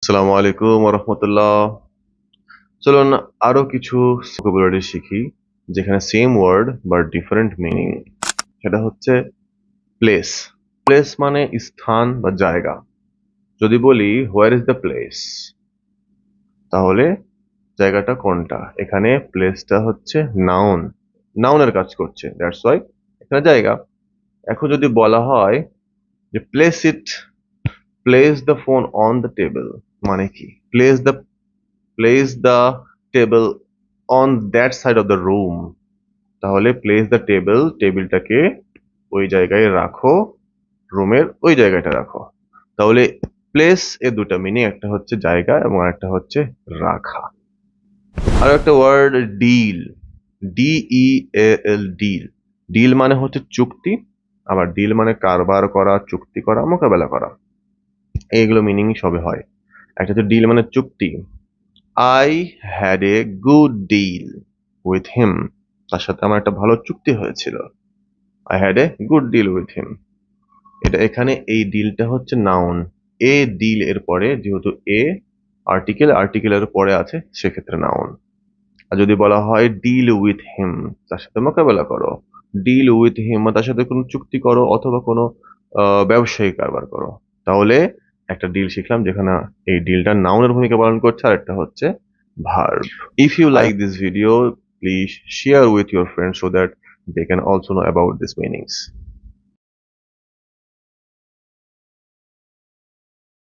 আসসালামু আলাইকুম ওয়া রাহমাতুল্লাহ। চলুন আরো কিছু ভোকাবুলারি শিখি যেখানে same word but different meaning. সেটা হচ্ছে প্লেস। প্লেস মানে স্থান বা জায়গা। যদি বলি হোয়ার ইজ দ্য প্লেস, তাহলে জায়গাটা কোনটা? এখানে প্লেসটা হচ্ছে নাউন, নাউনের কাজ করছে, দ্যাটস ওয়াই এখানে জায়গা। এখন যদি বলা হয় যে place the phone on the table, মানে কি? Place the table on that side of the room, তাহলে প্লেস দ্য টেবিলটাকে ওই জায়গায় রাখো, রুমের ওই জায়গাটা রাখো। তাহলে প্লেস এর দুটা মিনিং, একটা হচ্ছে জায়গা এবং একটা হচ্ছে রাখা। আর একটা ওয়ার্ড ডিল, ডিল। ডিল মানে হচ্ছে চুক্তি, আবার ডিল মানে কারবার করা, চুক্তি করা, মোকাবেলা করা। এইগুলো মিনিং সবে হয়। একটা হচ্ছে ডিল মানে চুক্তি। I had a good deal with him, তার সাথে আমার একটা ভালো চুক্তি হয়েছিল। I had a good deal with him, এটা এখানে এই ডিলটা হচ্ছে নাউন। এ ডিল এর পরে যেহেতু এ আর্টিকেলের পরে আছে, সেক্ষেত্রে নাউন। আর যদি বলা হয় ডিল উইথ হিম, তার সাথে মোকাবেলা করো। ডিল উইথ হিম তার সাথে কোনো চুক্তি করো অথবা কোনো ব্যবসায়িক কারবার করো। তাহলে একটা ডিল শিখলাম যেখানে এই ডিলটা নাউনের ভূমিকা পালন করছে, আর একটা হচ্ছে verb. If you like this video, please share with your friends so that they can also know about these meanings.